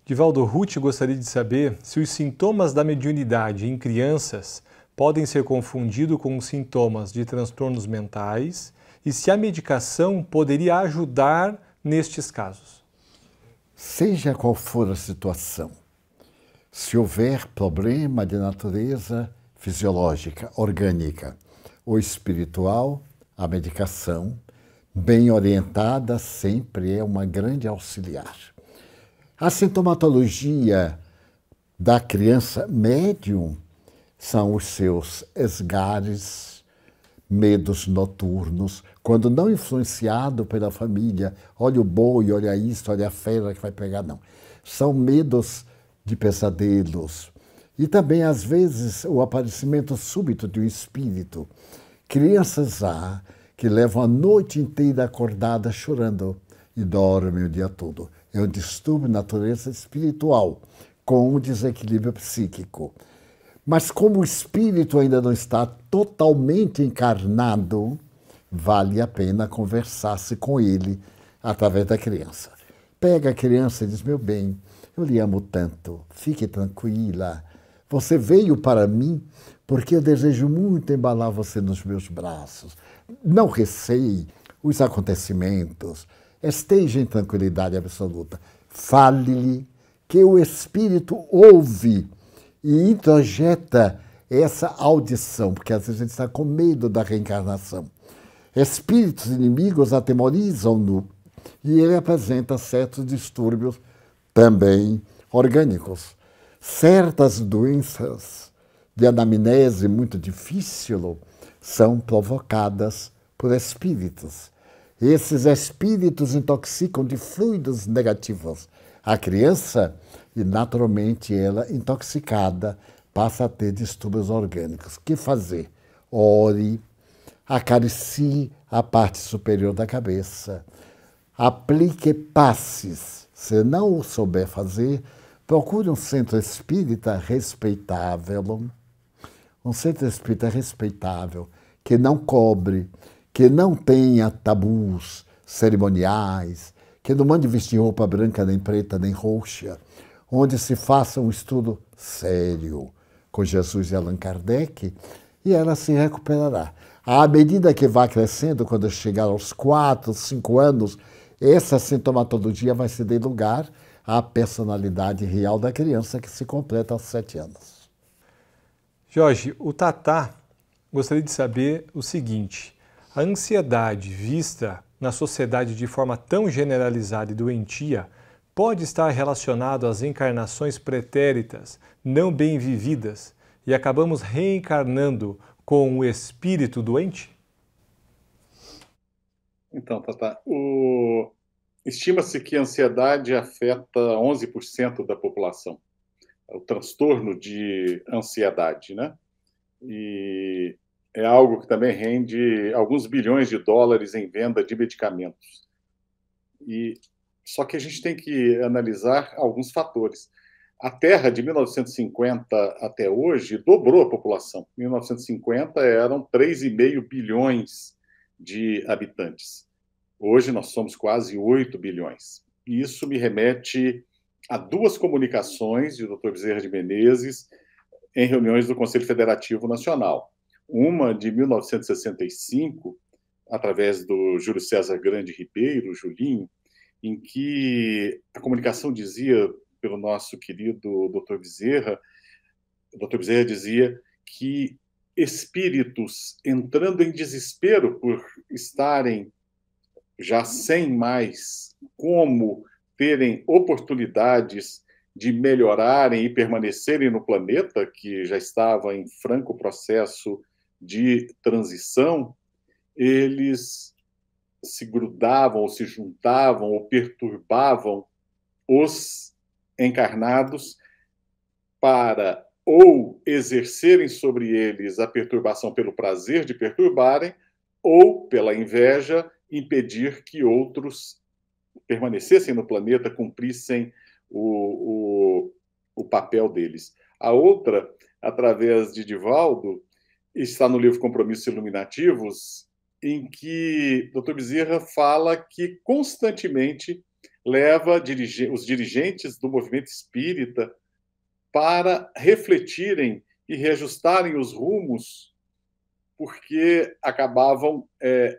Divaldo, Ruth gostaria de saber se os sintomas da mediunidade em crianças podem ser confundidos com os sintomas de transtornos mentais e se a medicação poderia ajudar nestes casos. Seja qual for a situação, se houver problema de natureza fisiológica, orgânica ou espiritual, a medicação, bem orientada, sempre é uma grande auxiliar. A sintomatologia da criança médium são os seus esgares, medos noturnos, quando não influenciado pela família, olha o boi, olha isso, olha a fera que vai pegar, não. São medos de pesadelos. E também, às vezes, o aparecimento súbito de um espírito. Crianças há que levam a noite inteira acordada chorando e dormem o dia todo. É um distúrbio de natureza espiritual, com um desequilíbrio psíquico. Mas como o espírito ainda não está totalmente encarnado, vale a pena conversar-se com ele através da criança. Pega a criança e diz, meu bem, eu lhe amo tanto, fique tranquila. Você veio para mim porque eu desejo muito embalar você nos meus braços. Não receie os acontecimentos, esteja em tranquilidade absoluta. Fale-lhe que o espírito ouve e introjeta essa audição, porque às vezes a gente está com medo da reencarnação. Espíritos inimigos atemorizam-no e ele apresenta certos distúrbios também orgânicos. Certas doenças de anamnese muito difícil são provocadas por espíritos. Esses espíritos intoxicam de fluidos negativos a criança e, naturalmente, ela, intoxicada, passa a ter distúrbios orgânicos. O que fazer? Ore, acaricie a parte superior da cabeça, aplique passes. Se não o souber fazer, procure um centro espírita respeitável, que não cobre, que não tenha tabus cerimoniais, que não mande vestir roupa branca, nem preta, nem roxa, onde se faça um estudo sério com Jesus e Allan Kardec, e ela se recuperará. À medida que vai crescendo, quando chegar aos 4, 5 anos, essa sintomatologia vai se dar lugar à personalidade real da criança, que se completa aos 7 anos. Jorge, o Tatá gostaria de saber o seguinte: a ansiedade vista na sociedade de forma tão generalizada e doentia pode estar relacionado às encarnações pretéritas não bem vividas e acabamos reencarnando com o espírito doente? Então, Tatá, estima-se que a ansiedade afeta 11% da população. O transtorno de ansiedade, né? E é algo que também rende alguns bilhões de dólares em venda de medicamentos. Só que a gente tem que analisar alguns fatores. A Terra, de 1950 até hoje, dobrou a população. Em 1950 eram 3,5 bilhões de habitantes. Hoje nós somos quase 8 bilhões. E isso me remete a 2 comunicações de Dr. Bezerra de Menezes em reuniões do Conselho Federativo Nacional. Uma de 1965, através do Júlio César Grande Ribeiro, Julinho, em que a comunicação dizia, pelo nosso querido Dr. Bezerra, o Dr. Bezerra dizia que espíritos entrando em desespero por estarem já sem mais como terem oportunidades de melhorarem e permanecerem no planeta, que já estava em franco processo de transição, eles se grudavam, ou se juntavam, ou perturbavam os encarnados para ou exercerem sobre eles a perturbação pelo prazer de perturbarem, ou, pela inveja, impedir que outros permanecessem no planeta, cumprissem o papel deles. A outra, através de Divaldo, está no livro Compromissos Iluminativos, em que Dr. Bezerra fala que constantemente leva os dirigentes do movimento espírita para refletirem e reajustarem os rumos, porque acabavam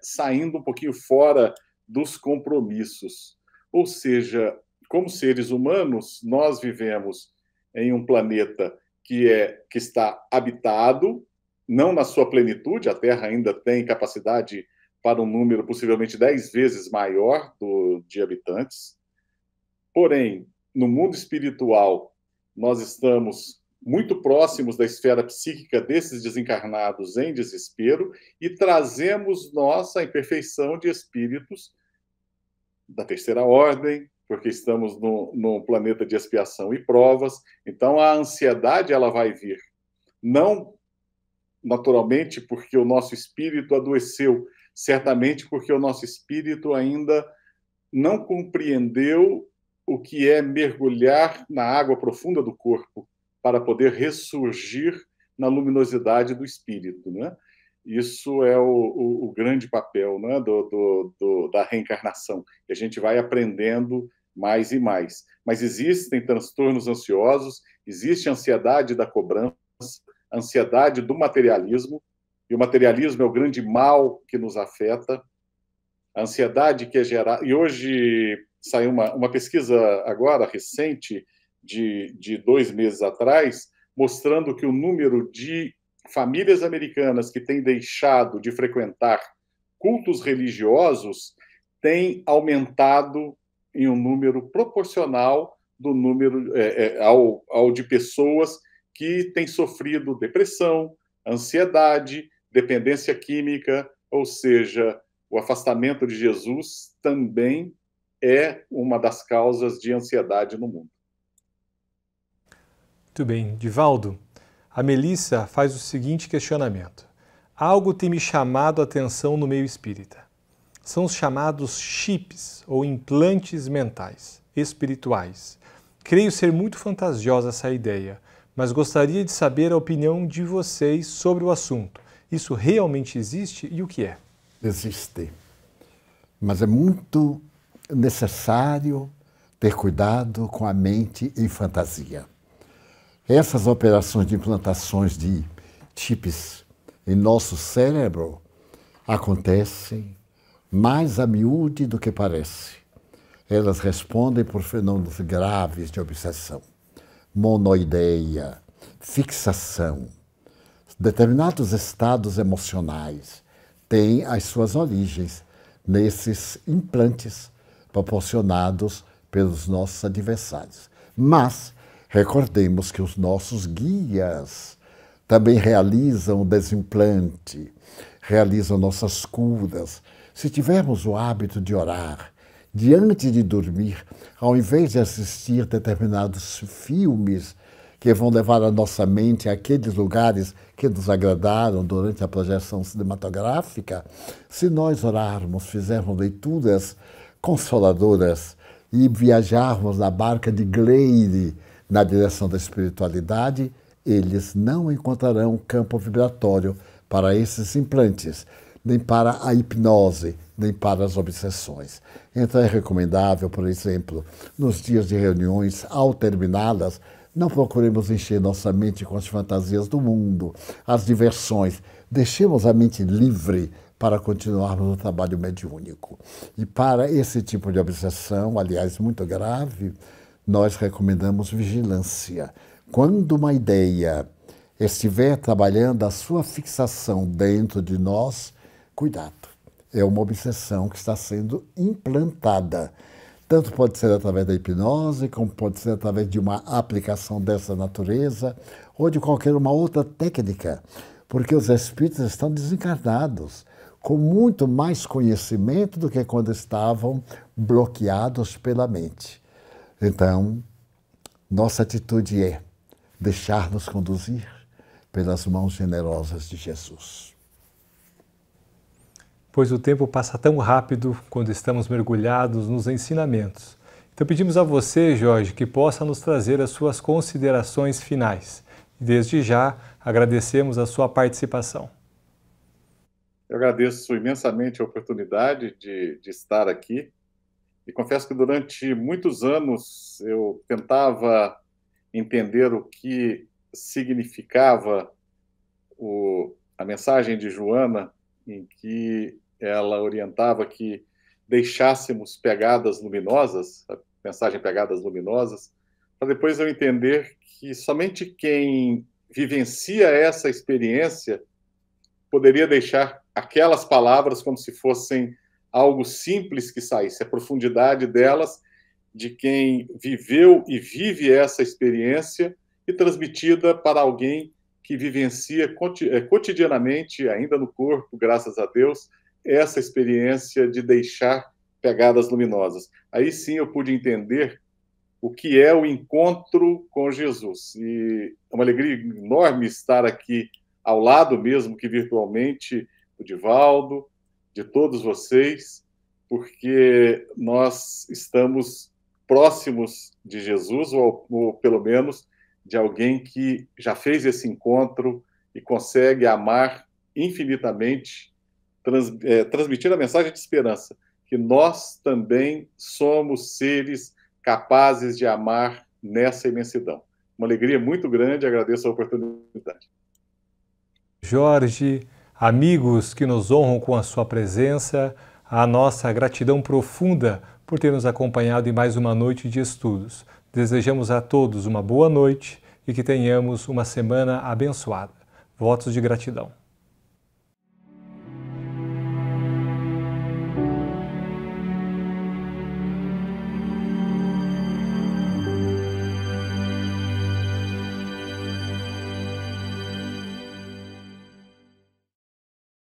saindo um pouquinho fora dos compromissos. Ou seja, como seres humanos, nós vivemos em um planeta que está habitado, não na sua plenitude, a Terra ainda tem capacidade para um número possivelmente 10 vezes maior de habitantes. Porém, no mundo espiritual, nós estamos muito próximos da esfera psíquica desses desencarnados em desespero e trazemos nossa imperfeição de espíritos da terceira ordem, porque estamos num planeta de expiação e provas. Então, a ansiedade ela vai vir, não naturalmente porque o nosso espírito adoeceu, certamente porque o nosso espírito ainda não compreendeu o que é mergulhar na água profunda do corpo para poder ressurgir na luminosidade do espírito, né? Isso é o grande papel, né, da reencarnação. E a gente vai aprendendo mais e mais. Mas existem transtornos ansiosos, existe a ansiedade da cobrança, a ansiedade do materialismo, e o materialismo é o grande mal que nos afeta. A ansiedade que é gerada... E hoje saiu uma pesquisa agora, recente, de 2 meses atrás, mostrando que o número de famílias americanas que têm deixado de frequentar cultos religiosos tem aumentado em um número proporcional do número ao de pessoas que têm sofrido depressão, ansiedade, dependência química, ou seja, o afastamento de Jesus também é uma das causas de ansiedade no mundo. Muito bem. Divaldo, a Melissa faz o seguinte questionamento. Algo tem me chamado a atenção no meio espírita. São os chamados chips ou implantes mentais, espirituais. Creio ser muito fantasiosa essa ideia, mas gostaria de saber a opinião de vocês sobre o assunto. Isso realmente existe e o que é? Existe, mas é muito necessário ter cuidado com a mente em fantasia. Essas operações de implantações de chips em nosso cérebro acontecem mais a miúde do que parece. Elas respondem por fenômenos graves de obsessão, monoideia, fixação. Determinados estados emocionais têm as suas origens nesses implantes proporcionados pelos nossos adversários. Mas recordemos que os nossos guias também realizam o desimplante, realizam nossas curas. Se tivermos o hábito de orar diante de dormir, ao invés de assistir determinados filmes que vão levar a nossa mente àqueles lugares que nos agradaram durante a projeção cinematográfica, se nós orarmos, fizermos leituras consoladoras e viajarmos na barca de Gleire na direção da espiritualidade, eles não encontrarão campo vibratório para esses implantes, nem para a hipnose, nem para as obsessões. Então é recomendável, por exemplo, nos dias de reuniões, ao terminá-las, não procuremos encher nossa mente com as fantasias do mundo, as diversões. Deixemos a mente livre para continuarmos o trabalho mediúnico. E para esse tipo de obsessão, aliás, muito grave, nós recomendamos vigilância. Quando uma ideia estiver trabalhando a sua fixação dentro de nós, cuidado. É uma obsessão que está sendo implantada. Tanto pode ser através da hipnose, como pode ser através de uma aplicação dessa natureza, ou de qualquer uma outra técnica, porque os espíritos estão desencarnados, com muito mais conhecimento do que quando estavam bloqueados pela mente. Então, nossa atitude é deixar-nos conduzir pelas mãos generosas de Jesus. Pois o tempo passa tão rápido quando estamos mergulhados nos ensinamentos. Então pedimos a você, Jorge, que possa nos trazer as suas considerações finais. E desde já agradecemos a sua participação. Eu agradeço imensamente a oportunidade de estar aqui e confesso que durante muitos anos eu tentava entender o que significava a mensagem de Joana, em que ela orientava que deixássemos pegadas luminosas, a mensagem pegadas luminosas, para depois eu entender que somente quem vivencia essa experiência poderia deixar aquelas palavras como se fossem algo simples que saísse, a profundidade delas, de quem viveu e vive essa experiência e transmitida para alguém que vivencia cotidianamente, ainda no corpo, graças a Deus, essa experiência de deixar pegadas luminosas. Aí sim eu pude entender o que é o encontro com Jesus. E é uma alegria enorme estar aqui ao lado, mesmo que virtualmente, do Divaldo, de todos vocês, porque nós estamos próximos de Jesus, ou pelo menos de alguém que já fez esse encontro e consegue amar infinitamente, transmitir a mensagem de esperança, que nós também somos seres capazes de amar nessa imensidão. Uma alegria muito grande, agradeço a oportunidade. Jorge, amigos que nos honram com a sua presença, a nossa gratidão profunda por ter nos acompanhado em mais uma noite de estudos. Desejamos a todos uma boa noite e que tenhamos uma semana abençoada. Votos de gratidão.